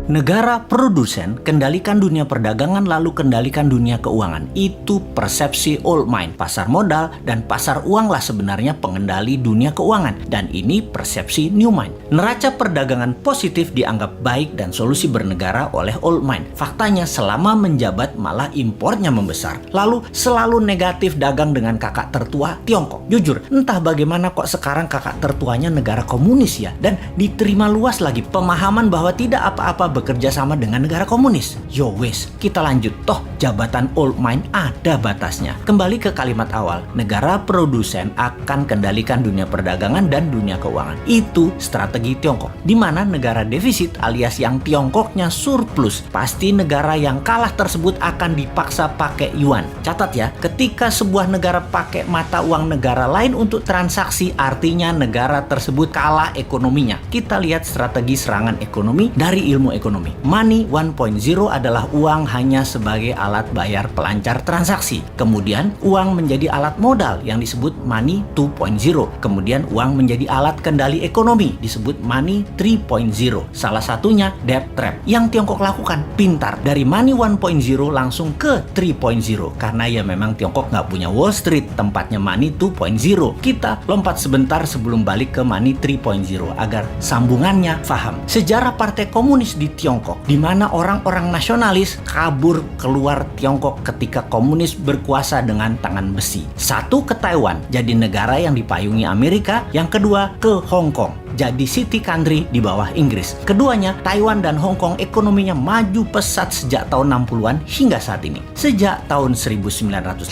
Negara produsen kendalikan dunia perdagangan lalu kendalikan dunia keuangan. Itu persepsi old mind. Pasar modal dan pasar uang lah sebenarnya pengendali dunia keuangan. Dan ini persepsi new mind. Neraca perdagangan positif dianggap baik dan solusi bernegara oleh old mind. Faktanya selama menjabat malah impornya membesar. Lalu selalu negatif dagang dengan kakak tertua Tiongkok. Jujur, entah bagaimana kok sekarang kakak tertuanya negara komunis ya. Dan diterima luas lagi pemahaman bahwa tidak apa-apa bekerja sama dengan negara komunis. Yo wes, kita lanjut. Toh jabatan old mind ada batasnya. Kembali ke kalimat awal, negara produsen akan kendalikan dunia perdagangan dan dunia keuangan. Itu strategi Tiongkok. Di mana negara defisit alias yang Tiongkoknya surplus, pasti negara yang kalah tersebut akan dipaksa pakai yuan. Catat ya, ketika sebuah negara pakai mata uang negara lain untuk transaksi, artinya negara tersebut kalah ekonominya. Kita lihat strategi serangan ekonomi dari ilmu ekonomi. Money 1.0 adalah uang hanya sebagai alat bayar pelancar transaksi. Kemudian uang menjadi alat modal yang disebut money 2.0. Kemudian uang menjadi alat kendali ekonomi disebut money 3.0. Salah satunya debt trap yang Tiongkok lakukan. Pintar, dari money 1.0 langsung ke 3.0 karena ya memang Tiongkok nggak punya Wall Street, tempatnya money 2.0. Kita lompat sebentar sebelum balik ke money 3.0 agar sambungannya paham. Sejarah Partai Komunis di Tiongkok, di mana orang-orang nasionalis kabur keluar Tiongkok ketika komunis berkuasa dengan tangan besi. Satu ke Taiwan, jadi negara yang dipayungi Amerika. Yang kedua ke Hong Kong, jadi city country di bawah Inggris. Keduanya, Taiwan dan Hong Kong ekonominya maju pesat sejak tahun 60-an hingga saat ini. Sejak tahun 1989,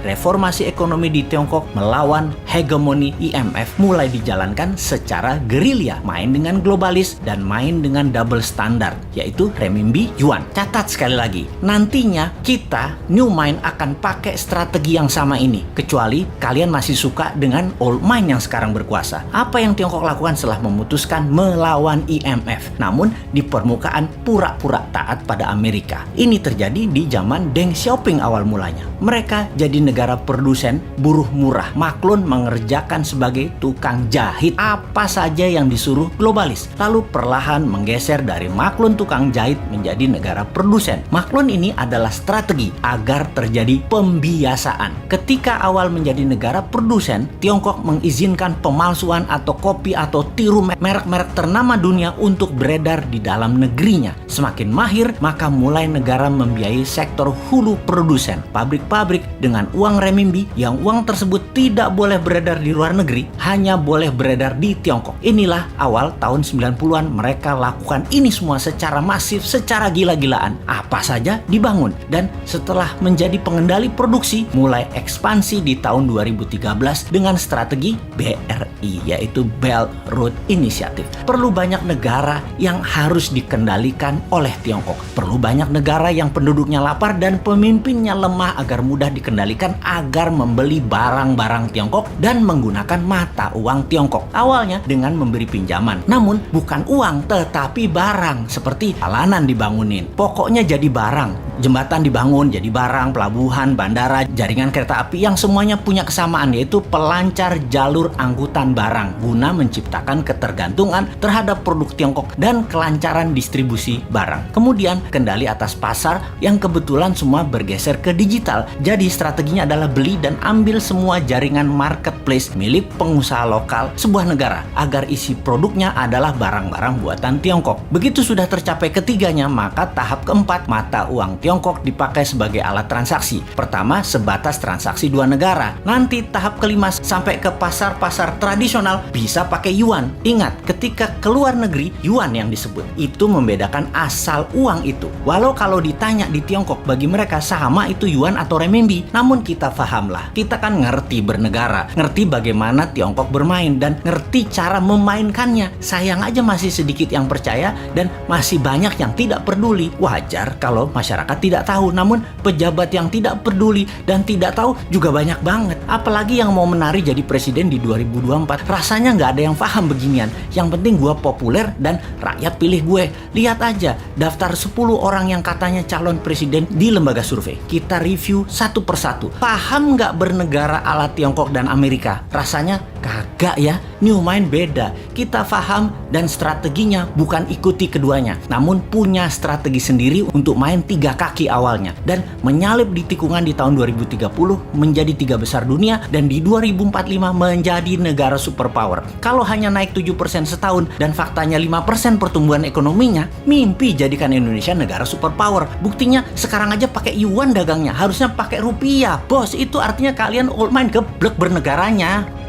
reformasi ekonomi di Tiongkok melawan hegemoni IMF mulai dijalankan secara gerilya, main dengan globalis dan main dengan double standard, yaitu renminbi yuan. Catat sekali lagi, nantinya kita new mind akan pakai strategi yang sama ini, kecuali kalian masih suka dengan old mind yang sekarang berkuasa. Apa yang Tiongkok lakukan setelah memutuskan melawan IMF, namun di permukaan pura-pura taat pada Amerika? Ini terjadi di zaman Deng Xiaoping awal mulanya. Mereka jadi negara produsen buruh murah. Maklun mengerjakan sebagai tukang jahit apa saja yang disuruh globalis. Lalu perlahan menggeser dari maklun tukang jahit menjadi negara produsen. Maklun ini adalah strategi agar terjadi pembiasaan. Ketika awal menjadi negara produsen, Tiongkok mengizinkan pemalsuan atau kopi atau tiru merek-merek ternama dunia untuk beredar di dalam negerinya. Semakin mahir, maka mulai negara membiayai sektor hulu produsen, pabrik-pabrik dengan uang renminbi yang uang tersebut tidak boleh beredar di luar negeri, hanya boleh beredar di Tiongkok. Inilah awal tahun 90-an mereka lakukan ini semua secara masif, secara gila-gilaan. Apa saja dibangun, dan setelah menjadi pengendali produksi, mulai ekspansi di tahun 2013 dengan strategi BRI, yaitu Belt Road Initiative. Perlu banyak negara yang harus dikendalikan oleh Tiongkok. Perlu banyak negara yang penduduknya lapar dan pemimpinnya lemah agar mudah dikendalikan, agar membeli barang-barang Tiongkok dan menggunakan mata uang Tiongkok. Awalnya dengan memberi pinjaman, namun bukan uang tetapi barang, seperti jalanan dibangunin, pokoknya jadi barang. Jembatan dibangun jadi barang, pelabuhan, bandara, jaringan kereta api yang semuanya punya kesamaan, yaitu pelancar jalur angkutan barang guna menciptakan ketergantungan terhadap produk Tiongkok dan kelancaran distribusi barang. Kemudian kendali atas pasar yang kebetulan semua bergeser ke digital. Jadi strateginya adalah beli dan ambil semua jaringan marketplace milik pengusaha lokal sebuah negara agar isi produknya adalah barang-barang buatan Tiongkok. Begitu sudah tercapai ketiganya, maka tahap keempat, mata uang Tiongkok dipakai sebagai alat transaksi. Pertama, sebatas transaksi dua negara. Nanti tahap kelima sampai ke pasar-pasar tradisional bisa pakai yuan. Ingat, ketika keluar negeri, yuan yang disebut. Itu membedakan asal uang itu. Walau kalau ditanya di Tiongkok, bagi mereka sama itu yuan atau renminbi. Namun kita pahamlah, kita kan ngerti bernegara, ngerti bagaimana Tiongkok bermain, dan ngerti cara memainkannya. Sayang aja masih sedikit yang percaya dan masih banyak yang tidak peduli. Wajar kalau masyarakat tidak tahu, namun pejabat yang tidak peduli dan tidak tahu juga banyak banget. Apalagi yang mau menari jadi presiden di 2024. Rasanya nggak ada yang paham beginian. Yang penting gue populer dan rakyat pilih gue. Lihat aja daftar 10 orang yang katanya calon presiden di lembaga survei. Kita review satu persatu. Paham nggak bernegara ala Tiongkok dan Amerika? Rasanya Kagak ya, New Mind beda. Kita paham dan strateginya bukan ikuti keduanya, namun punya strategi sendiri untuk main 3 kaki awalnya dan menyalip di tikungan di tahun 2030 menjadi 3 besar dunia dan di 2045 menjadi negara superpower. Kalau hanya naik 7% setahun dan faktanya 5% pertumbuhan ekonominya, mimpi jadikan Indonesia negara superpower. Buktinya sekarang aja pakai yuan dagangnya, harusnya pakai rupiah. Bos, itu artinya kalian old mind geblek bernegaranya.